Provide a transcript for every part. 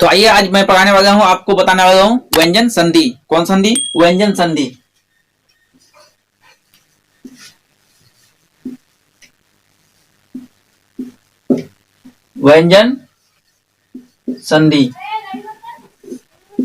तो आइए आज मैं पढ़ाने वाला हूं, आपको बताने वाला हूं व्यंजन संधि। कौन संधि? व्यंजन संधि। व्यंजन संधि।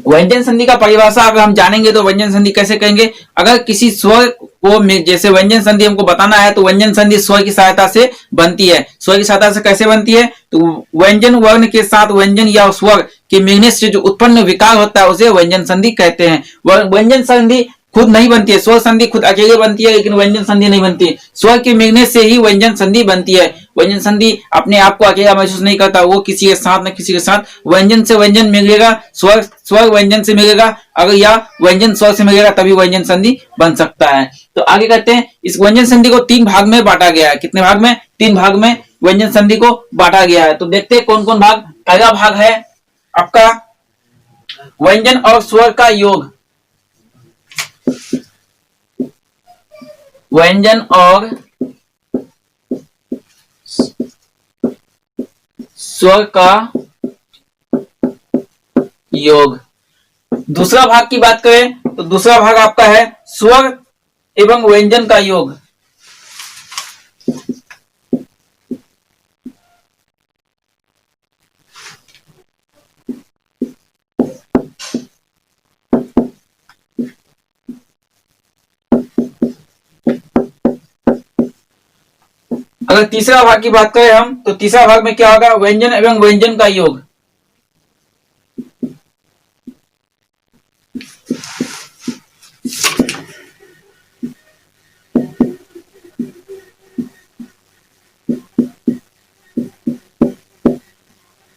व्यंजन संधि का परिभाषा अगर हम जानेंगे तो व्यंजन संधि कैसे कहेंगे? अगर किसी स्वर को जैसे व्यंजन संधि हमको बताना है तो व्यंजन संधि स्वर की सहायता से बनती है। स्वर की सहायता से कैसे बनती है? तो व्यंजन वर्ण के साथ व्यंजन या स्वर के मिलने से जो उत्पन्न विकार होता है उसे व्यंजन संधि कहते हैं। व्यंजन संधि खुद नहीं बनती है, स्वर संधि खुद अकेले बनती है, लेकिन व्यंजन संधि नहीं बनती। स्वर के मिलने से ही व्यंजन संधि बनती है। व्यंजन संधि अपने आप को अकेला महसूस नहीं करता, वो किसी के साथ न किसी के साथ व्यंजन से व्यंजन मिलेगा, स्वर स्वर व्यंजन से मिलेगा, अगर या व्यंजन स्वर से मिलेगा तभी व्यंजन संधि बन सकता है। तो आगे कहते हैं इस व्यंजन संधि को 3 भाग में बांटा गया है। कितने भाग में? 3 भाग में व्यंजन संधि को बांटा गया है। तो देखते हैं कौन कौन भाग। पहला भाग है आपका व्यंजन और स्वर का योग। व्यंजन और स्वर का योग। दूसरा भाग की बात करें तो दूसरा भाग आपका है स्वर एवं व्यंजन का योग। अगर तीसरा भाग की बात करें हम तो तीसरा भाग में क्या होगा? व्यंजन एवं व्यंजन का योग।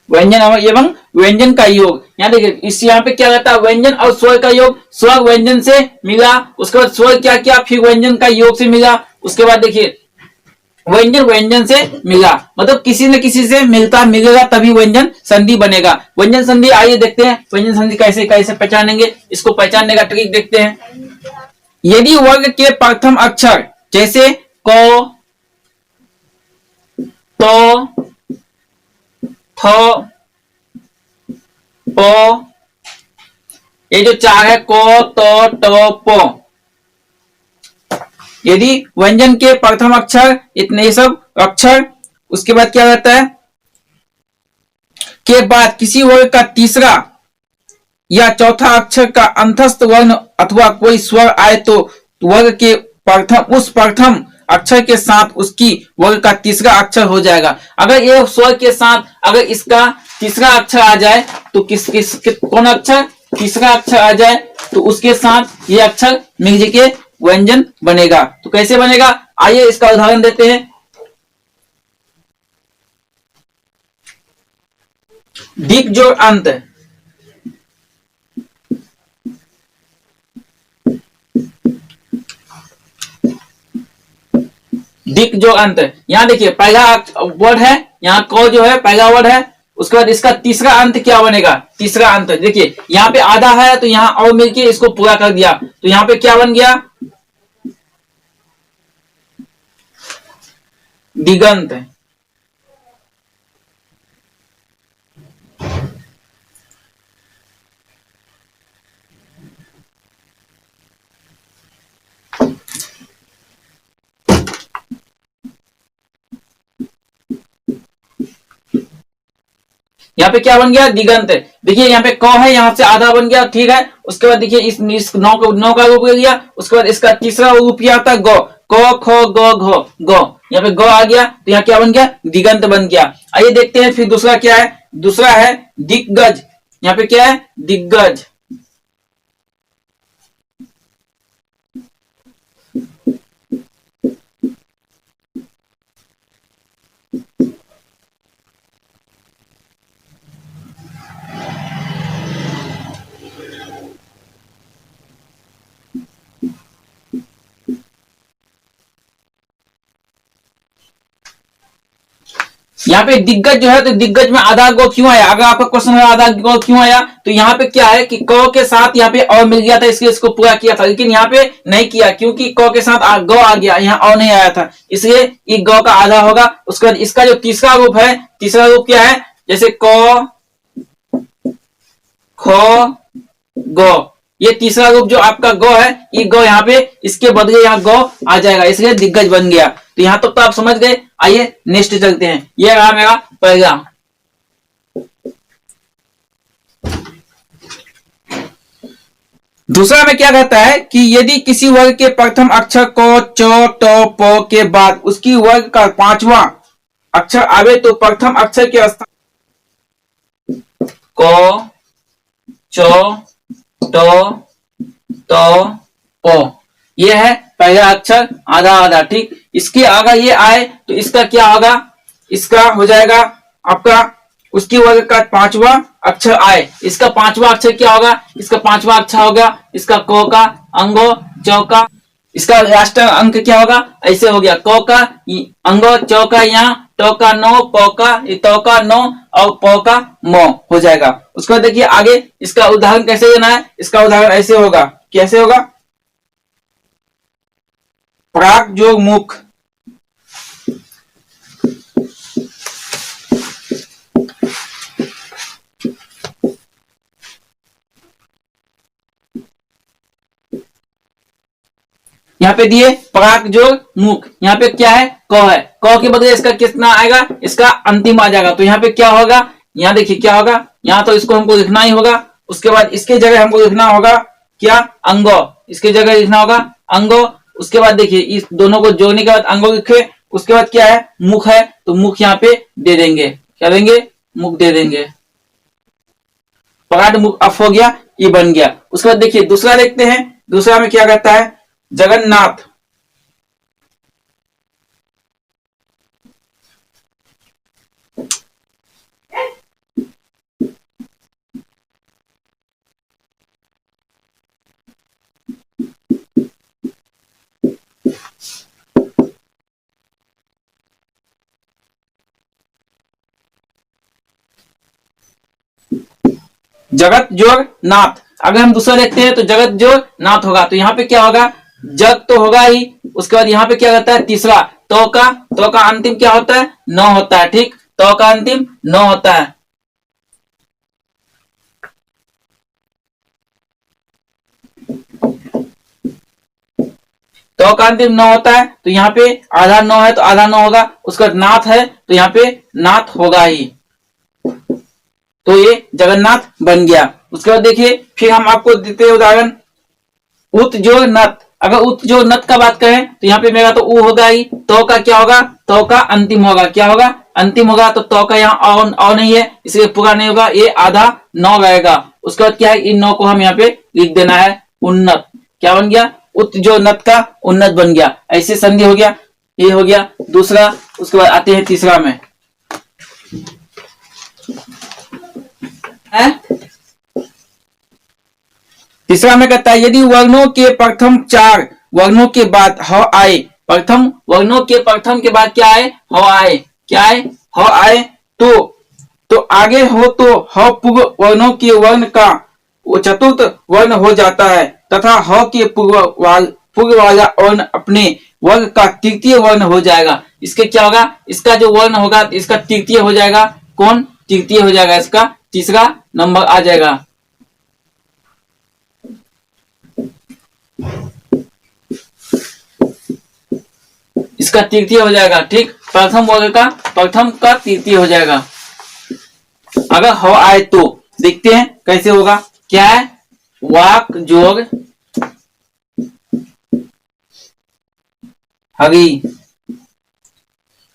व्यंजन एवं व्यंजन का योग। यहाँ देखिए इस यहाँ पे क्या रहता है? व्यंजन और स्वर का योग। स्वर व्यंजन से मिला, उसके बाद स्वर क्या किया, फिर व्यंजन का योग से मिला, उसके बाद देखिए व्यंजन व्यंजन से मिला, मतलब किसी न किसी से मिलता मिलेगा तभी व्यंजन संधि बनेगा। व्यंजन संधि आइए देखते हैं व्यंजन संधि कैसे कैसे पहचानेंगे। इसको पहचानने का ट्रिक देखते हैं। यदि वर्ग के प्रथम अक्षर जैसे क, तो, थ, प, ये जो 4 है क, त, ट, प, यदि व्यंजन के प्रथम अक्षर इतने ये सब अक्षर, उसके बाद क्या रहता है के बाद किसी वर्ग का तीसरा या चौथा अक्षर का अंतस्थ वर्ण अथवा कोई स्वर आए तो वर्ग के उस प्रथम अक्षर के साथ उसकी वर्ग का तीसरा अक्षर हो जाएगा। अगर ये स्वर के साथ अगर इसका तीसरा अक्षर आ जाए तो कौन अक्षर? तीसरा अक्षर आ जाए तो उसके साथ ये अक्षर मिल के व्यंजन बनेगा। तो कैसे बनेगा आइए इसका उदाहरण देते हैं। दिक जोड़ अंत। दिक जो अंत, यहां देखिए पहला वर्ड है, यहाँ क जो है पहला वर्ड है, उसके बाद इसका तीसरा अंत क्या बनेगा? तीसरा अंत देखिए यहाँ पे आधा है तो यहाँ और मिलके इसको पूरा कर दिया, तो यहाँ पे क्या बन गया? दिगंत। यहाँ पे क्या बन गया? दिगंत। देखिए यहाँ पे क है, यहाँ से आधा बन गया, ठीक है। उसके बाद देखिए इस नौ का रूप ले लिया, उसके बाद इसका तीसरा रूप क्या आता है? ग, क ख ग घ ग, यहाँ पे ग आ गया तो यहाँ क्या बन गया? दिगंत बन गया। आइए देखते हैं फिर दूसरा क्या है। दूसरा है दिग्गज। यहाँ पे क्या है? दिग्गज। यहाँ पे दिग्गज जो है तो दिग्गज में आधा गो क्यों आया? अगर आपका क्वेश्चन है आधा गो क्यों आया तो यहाँ पे क्या है कि क के साथ यहाँ पे और मिल गया था, इसलिए इसको पूरा किया था, लेकिन यहाँ पे नहीं किया क्योंकि क के साथ ग आ गया, यहाँ और नहीं आया था, इसलिए ये ग का आधा होगा। उसके बाद इसका जो तीसरा रूप है, तीसरा रूप क्या है? जैसे क खो गो। ये तीसरा रूप जो आपका गो है, ये गो यहाँ पे इसके बदले यहाँ गो आ जाएगा, इसलिए दिग्गज बन गया। तो यहाँ तक तो आप समझ गए। आइए नेक्स्ट चलते हैं। ये रहा मेरा पहला। दूसरा में क्या कहता है कि यदि किसी वर्ग के प्रथम अक्षर को च ट प के बाद उसकी वर्ग का पांचवा अक्षर आवे तो प्रथम अक्षर के स्थान को च ट त प, ये है पहला अक्षर आधा आधा, ठीक। इसके आगे ये आए तो इसका क्या होगा, इसका हो जाएगा आपका उसकी वर्ग का पांचवा अक्षर आए, इसका पांचवा अक्षर क्या होगा, इसका पांचवा अक्षर होगा इसका क का, अंगो चौका, इसका लास्ट अंक क्या होगा, ऐसे हो गया क का अंगो चौका, यहाँ ट का नो, प का तो का नो और प का मो हो जाएगा। उसके बाद देखिए आगे इसका उदाहरण कैसे देना है। इसका उदाहरण ऐसे होगा, कैसे होगा, प्राक जोग मुख, यहाँ पे दिए प्राक जोग मुख, यहाँ पे क्या है क है, क के बदले इसका कितना आएगा, इसका अंतिम आ जाएगा। तो यहाँ पे क्या होगा, यहाँ देखिए क्या होगा, यहाँ तो इसको हमको लिखना ही होगा। उसके बाद इसके जगह हमको लिखना होगा क्या, अंगो, इसके जगह लिखना होगा अंगो। उसके बाद देखिए इस दोनों को जोड़ने के बाद अंगो लिखे। उसके बाद क्या है, मुख है तो मुख यहाँ पे दे देंगे, क्या देंगे, मुख दे देंगे। पराठ मुख अफ हो गया, ये बन गया। उसके बाद देखिए दूसरा देखते हैं। दूसरा में क्या कहता है, जगन्नाथ, जगत जोग नाथ। अगर हम दूसरा देखते हैं तो जगत जोग नाथ होगा, तो यहाँ पे क्या होगा, जग तो होगा ही। उसके बाद यहाँ पे क्या रहता है, तीसरा तो का अंतिम क्या होता है, न होता है, ठीक। तो का अंतिम न होता है। तो का अंतिम न होता है, तो यहाँ पे आधा न है तो आधा न होगा। उसके बाद नाथ है तो यहाँ पे नाथ होगा ही, तो ये जगन्नाथ बन गया। उसके बाद देखिए फिर हम आपको देते हैं उदाहरण, उत जो नत। अगर उत जो नत का बात करें तो यहाँ पे मेरा तो ऊ होगा ही, तो का क्या होगा, तो का अंतिम होगा, क्या होगा, अंतिम होगा। तो का यहाँ औ नहीं है इसलिए पूरा नहीं होगा, ये आधा नौ रहेगा। उसके बाद क्या है, इन नौ को हम यहाँ पे लिख देना है उन्नत, क्या बन गया, उत जो नत का उन्नत बन गया। ऐसे संधि हो गया, ये हो गया दूसरा। उसके बाद आते हैं तीसरा में है? तीसरा में कहता है यदि वर्णों के प्रथम चार वर्णों के बाद ह आए, प्रथम वर्णों के प्रथम के बाद क्या आए, ह आए, क्या आए, ह आए तो आगे हो तो ह पूर्व वर्णों के वर्ण का चतुर्थ वर्ण हो जाता है तथा ह के पूर्व वाला वर्ण अपने वर्ग का तृतीय वर्ण हो जाएगा। इसके क्या होगा, इसका जो वर्ण होगा इसका तृतीय हो जाएगा। कौन तृतीय हो जाएगा, इसका तीसरा नंबर आ जाएगा। इसका तृतीय हो जाएगा, ठीक। प्रथम वर्ग का प्रथम का तृतीय हो जाएगा। अगर हो आए तो देखते हैं कैसे होगा, क्या है, वाक जोग हरी,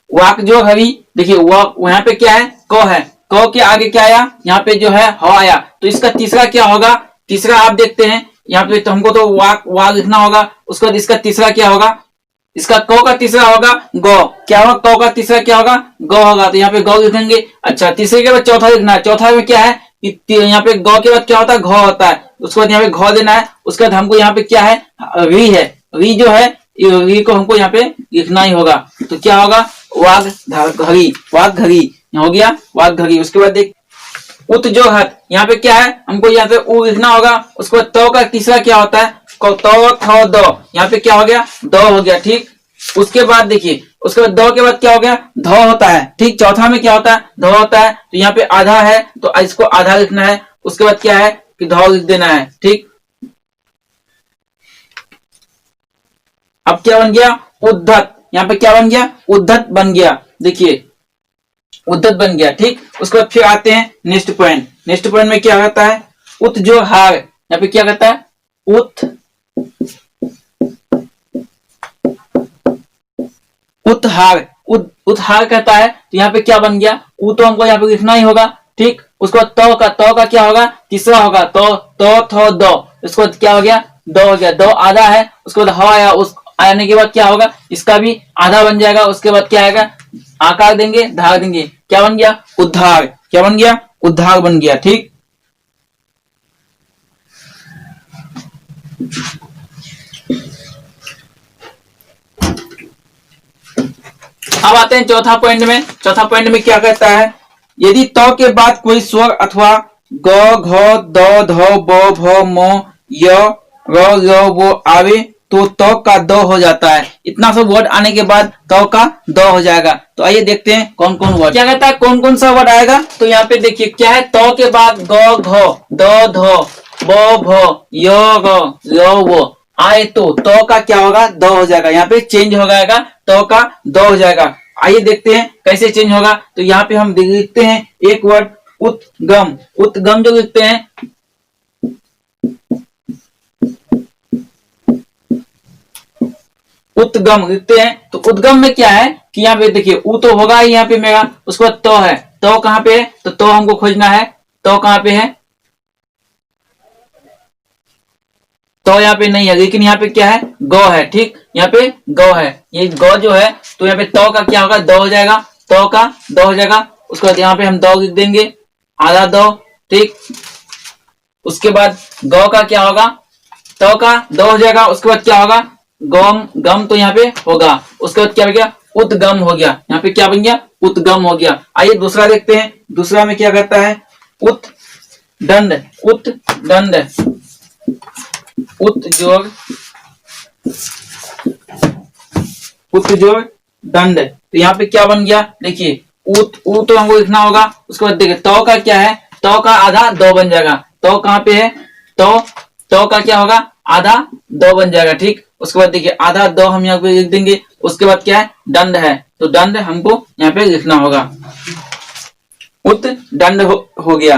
वाक जोग हरी। देखिए यहाँ पे क्या है, क है, क के आगे क्या आया, यहाँ पे जो है ह आया, तो इसका तीसरा क्या होगा, तीसरा आप देखते हैं यहाँ पे, तो हमको तो वाक लिखना होगा। उसके बाद इसका तीसरा क्या होगा, इसका क का तीसरा होगा गौ, क्या होगा, क का तीसरा क्या होगा, गौ होगा, तो यहाँ पे गौ लिखेंगे। अच्छा, तीसरे के बाद चौथा लिखना है। चौथा में क्या है, यहाँ पे गौ के बाद क्या होता है, घ होता है, उसके बाद यहाँ पे घ देना है। उसके बाद हमको यहाँ पे क्या है, री है, री जो है री को हमको यहाँ पे लिखना ही होगा। तो क्या होगा, वाघ घरी, वाघ घरी हो गया, वाघ घरी। उसके बाद देख उत जो हत, यहाँ पे क्या है, हमको यहाँ पे उ लिखना होगा। उसके बाद तो का तीसरा क्या होता है, तो थ दो, यहाँ पे क्या हो गया, दो हो गया, ठीक। उसके बाद देखिए उसके बाद दो के बाद क्या हो गया, ध होता है, ठीक। चौथा में क्या होता है, ध होता है, तो यहाँ पे आधा है तो इसको आधा लिखना है। उसके बाद क्या है कि ध लिख देना है। ठीक, अब क्या बन गया उद्धत, यहाँ पे क्या बन गया उद्धत बन गया, देखिए उद्धत बन गया। ठीक, उसके बाद फिर आते हैं नेक्स्ट पॉइंट। नेक्स्ट पॉइंट में क्या होता है उत जो हार, यहाँ पे क्या कहता है उत, उत्हार, उत्हार कहता है। तो यहाँ पे क्या बन गया उ तो हमको यहाँ पे लिखना ही होगा। ठीक, उसके बाद तो का क्या होगा तीसरा होगा तो थो दो, उसके बाद क्या हो गया दो हो गया, दो आधा है, उसके बाद ह आया, उस आने के बाद क्या होगा इसका भी आधा बन जाएगा। उसके बाद क्या आएगा आकार देंगे धार देंगे, क्या बन गया उद्धार, क्या बन गया उद्धार बन गया। ठीक, अब आते हैं चौथा पॉइंट में। चौथा पॉइंट में क्या कहता है यदि तो के बाद कोई स्वर अथवा ग घ द ध ब भ म य र य वो आवे तो का द हो जाता है। इतना सब वर्ड आने के बाद तो का द हो जाएगा। तो आइए देखते हैं कौन कौन वर्ड क्या कहता है कौन कौन सा वर्ड आएगा। तो यहाँ पे देखिए क्या है तो के बाद ग घ द ध ब भ य र वो आए तो का क्या होगा द हो जाएगा। यहाँ पे चेंज हो जाएगा तो का द हो जाएगा। आइए देखते हैं कैसे चेंज होगा। तो यहाँ पे हम लिखते हैं एक वर्ड उद्गम, उद्गम जो लिखते हैं उद्गम लिखते हैं। तो उद्गम में क्या है कि यहाँ पे देखिए उ तो होगा ही यहाँ पे मेरा, उसके बाद तो है, तो कहाँ पे है तो हमको खोजना है, तो कहाँ पे है तो यहाँ पे नहीं है, लेकिन यहाँ पे क्या है गौ है। ठीक, यहाँ पे गौ है, ये गौ जो है तो यहाँ पे तो का क्या होगा दो हो जाएगा, तो का दो हो जाएगा। उसके बाद यहाँ पे हम दो लिख देंगे आधा दो। ठीक, उसके बाद गौ का क्या होगा तो का दो हो जाएगा। उसके बाद क्या होगा गम, गम तो यहाँ पे होगा। उसके बाद क्या हो गया उद्गम हो गया, यहाँ पे क्या बन गया उद्गम हो गया। आइए दूसरा देखते हैं। दूसरा में क्या कहता है उत्दंड, उत्दंड, उत जोड़ दंड। तो यहाँ पे क्या बन गया देखिए उ तो हमको लिखना होगा। उसके बाद देखिए तो का क्या है तो का आधा दो बन जाएगा, तो कहाँ पे है तो का क्या होगा आधा दो बन जाएगा। ठीक, उसके बाद देखिए आधा दो हम यहाँ पे लिख देंगे। उसके बाद क्या है दंड है, तो दंड हमको यहाँ पे लिखना होगा, उत दंड हो गया।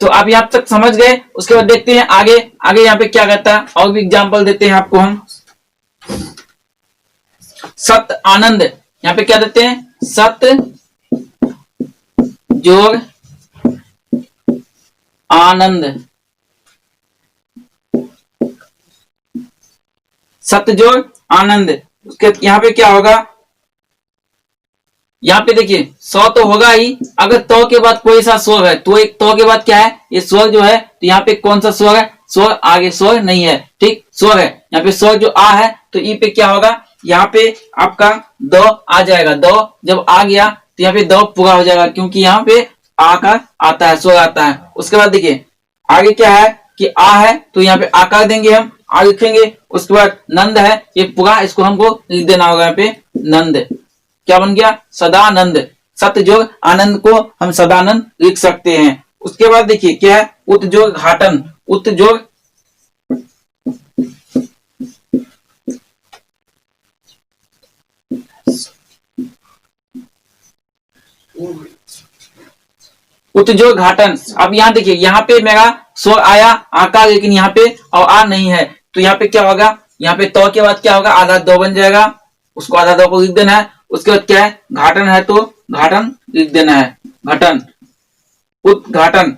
तो आप यहाँ तक समझ गए। उसके बाद देखते हैं आगे, आगे यहाँ पे क्या कहता है और भी एग्जाम्पल देते हैं आपको हम। सत आनंद, यहाँ पे क्या देते हैं सत जोड़ आनंद, सत जोड़ आनंद। उसके यहाँ पे क्या होगा यहाँ पे देखिए सौ तो होगा ही, अगर तो के बाद कोई सा स्वर है तो एक तो के बाद क्या है ये स्वर जो है, तो यहाँ पे कौन सा स्वर है स्वर आगे स्वर नहीं है। ठीक, स्वर है यहाँ पे स्वर जो आ है तो ई पे क्या होगा यहाँ पे आपका दो आ जाएगा। दो जब आ गया तो यहाँ पे दो पूरा हो जाएगा क्योंकि यहाँ पे आकार आता है, स्वर आता है। उसके बाद देखिए आगे क्या है कि आ है तो यहाँ पे आकार देंगे हम, आ लिखेंगे। उसके बाद नंद है ये पूरा, इसको हमको लिख देना होगा यहाँ पे नंद, क्या बन गया सदानंद। सत जोग आनंद को हम सदानंद लिख सकते हैं। उसके बाद देखिए क्या है उत्जोग घाटन, उत्जोग उत्जोग घाटन। अब यहाँ देखिए यहाँ पे मेरा स्वर आया आकार, लेकिन यहाँ पे और आ नहीं है, तो यहाँ पे क्या होगा यहाँ पे तो के बाद क्या होगा आधा दो बन जाएगा, उसको आधा दो को लिख देना है। उसके बाद क्या है घाटन है तो घाटन लिख देना है, घटन उद्घाटन,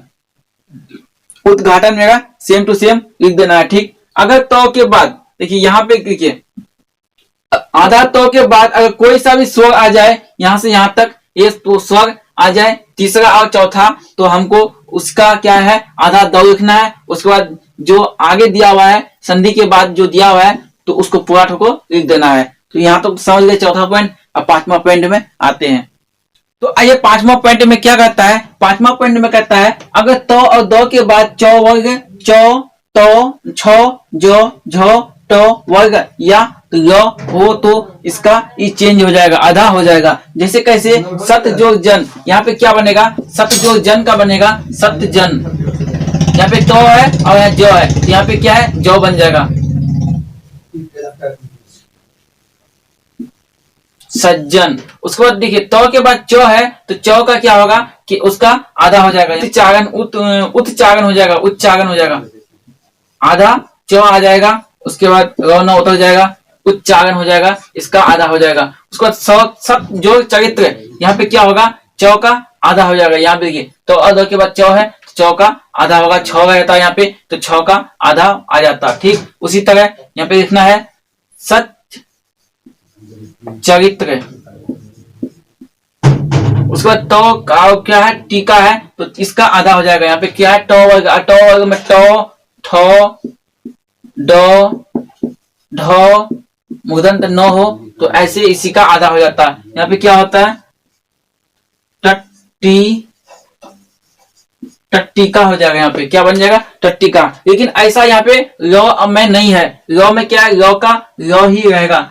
उद्घाटन मेरा सेम टू सेम लिख देना है। ठीक, अगर तो के बाद देखिए यहाँ पे देखिए आधा तो के बाद अगर कोई सा भी स्वर आ जाए यहाँ से यहाँ तक, ये तो स्वर आ जाए तीसरा और चौथा, तो हमको उसका क्या है आधा दो लिखना है। उसके बाद जो आगे दिया हुआ है संधि के बाद जो दिया हुआ है तो उसको पूरा ठोको लिख देना है। तो यहाँ तो समझ गए चौथा पॉइंट। अब पांचवा पॉइंट में आते हैं। तो आइए पांचवा पॉइंट में क्या कहता है। पांचवा पॉइंट में कहता है अगर तो और दो के बाद चौ वर्ग चौ तो छो जो झो तो वर्ग या तो यो हो तो इसका ये चेंज हो जाएगा, आधा हो जाएगा। जैसे कैसे सत जोग जन, यहाँ पे क्या बनेगा सत जोग जन का बनेगा सत जन, यहाँ पे तो है और यहाँ जो है, तो यहाँ पे क्या है, जो बन जाएगा सज्जन। उसके बाद देखिए तो के बाद चौ है, तो चौ का क्या होगा कि उसका आधा हो जाएगा, उच्चारण उच्चारण हो जाएगा, उच्चारण हो जाएगा, आधा चौ आ जाएगा। उसके बाद रौना उतर जाएगा, उच्चारण हो जाएगा, इसका आधा हो जाएगा। उसके बाद सब जो चरित्र, यहाँ पे क्या होगा, चौ का आधा हो जाएगा। यहाँ पे देखिए तो अध के बाद चौ है, चौ का आधा होगा, छौ रहता है यहाँ पे, तो छौ का आधा आ जाता। ठीक उसी तरह यहाँ पे लिखना है सच चरित्र। उसके बाद तो का क्या है, टीका है, तो इसका आधा हो जाएगा। यहाँ पे क्या है, टो वर्ग में टो, ठो, डो, ढो, मूर्धन्य न हो, तो ऐसे इसी का आधा हो जाता है। यहाँ पे क्या होता है, टट्टी, टट्टिका हो जाएगा। यहाँ पे क्या बन जाएगा, टट्टिका। लेकिन ऐसा यहाँ पे लॉ में नहीं है, लॉ में क्या है, लॉ का लॉ ही रहेगा,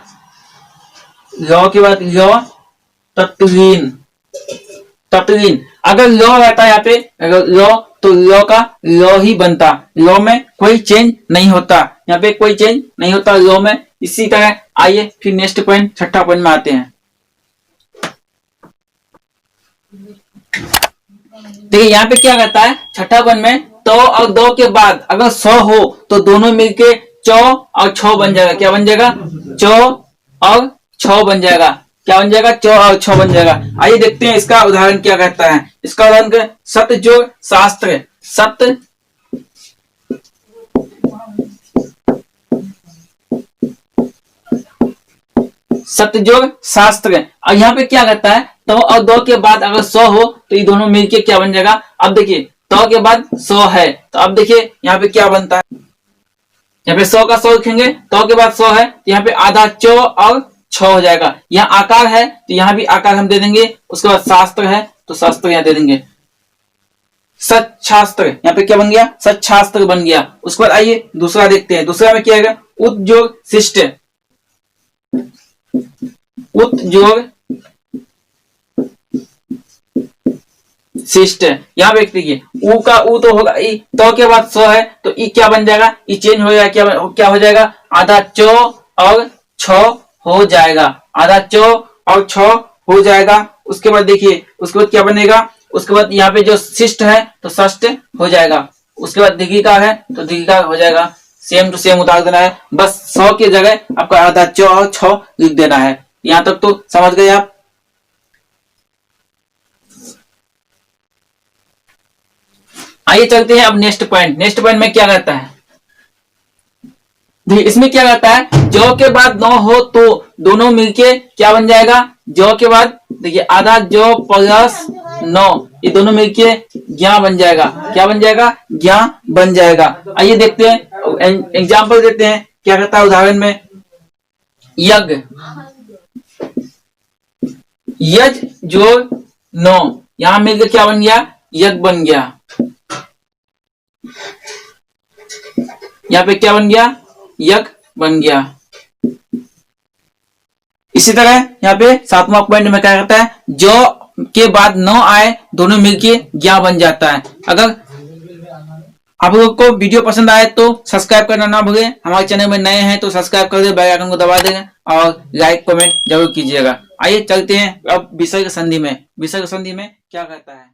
लॉ के बाद लॉ, तत्लीन, तत्लीन। अगर लॉ रहता है यहाँ पे, अगर लॉ, तो लॉ का लॉ ही बनता, लॉ में कोई चेंज नहीं होता, यहाँ पे कोई चेंज नहीं होता लॉ में। इसी तरह आइए फिर नेक्स्ट पॉइंट, छठा पॉइंट में आते हैं। देखिए यहाँ पे क्या कहता है, छठा पॉइंट में तो और दो के बाद अगर सौ हो तो दोनों मिलके चौ और छौ बन जाएगा। क्या बन जाएगा, चौ और छौ बन जाएगा। क्या बन जाएगा, चौ और छौ बन जाएगा। आइए देखते हैं इसका उदाहरण क्या कहता है। इसका उदाहरण सत्यजोड़ शास्त्र, सत्य सत्यजोड़ शास्त्र। और यहाँ पे क्या कहता है, तो और दो के बाद अगर सौ हो तो ये दोनों मिलके क्या बन जाएगा। अब देखिए तो के बाद सौ है, तो अब देखिए यहाँ पे क्या बनता है, यहाँ पे सौ का सौ लिखेंगे, तो के बाद सौ है, तो यहाँ पे आधा चौ और छौ हो जाएगा। यहाँ आकार है तो यहाँ भी आकार हम दे देंगे। उसके बाद शास्त्र है तो शास्त्र यहाँ दे देंगे। सच्छास्त्र, यहाँ पे क्या बन गया, सच्छास्त्र बन गया। उसके बाद आइए दूसरा देखते हैं। दूसरा में क्या है, उद्योग शिष्ट, उद्योग शिष्ट। यहाँ पे देखिए ऊ का ऊ तो होगा ई, तो के बाद सौ है तो ई क्या बन जाएगा, ई चेंज हो जाएगा, क्या हो जाएगा, आधा चौ और छौ हो जाएगा, आधा चौ और छौ हो जाएगा। उसके बाद देखिए उसके बाद क्या बनेगा, उसके बाद यहाँ पे जो शिष्ट है तो षष्ठ हो जाएगा। उसके बाद दीर्घिका है तो दीर्घिका हो जाएगा। सेम टू सेम उतार देना है, बस 100 की जगह आपको आधा चौ और छौ लिख देना है। यहां तक तो समझ गए आप। आइए चलते हैं अब नेक्स्ट पॉइंट। नेक्स्ट पॉइंट में क्या कहता है, देखिए इसमें क्या कहता है, जो के बाद 9 हो तो दोनों मिलके क्या बन जाएगा, जो के बाद देखिए आधा जो प्लस 9, ये दोनों मिलके ज्ञा बन जाएगा। क्या बन जाएगा, ज्ञा बन जाएगा। आइए देखते हैं, एग्जाम्पल देते हैं क्या कहता है उदाहरण में। यज्ञ, यज जोड़ 9, यहां मिलकर क्या बन गया, यज्ञ बन गया। यहाँ पे क्या बन गया, यज्ञ बन गया। इसी तरह यहाँ पे 7वां पॉइंट में क्या कहता है, जो के बाद 9 आए दोनों मिलके ज्ञा बन जाता है। अगर आप लोगों को वीडियो पसंद आए तो सब्सक्राइब करना ना भूलें। हमारे चैनल में नए हैं तो सब्सक्राइब कर दे, बेल आइकन को दबा देंगे और लाइक कमेंट जरूर कीजिएगा। आइए चलते हैं अब विसर्ग संधि में। विसर्ग संधि में क्या कहता है,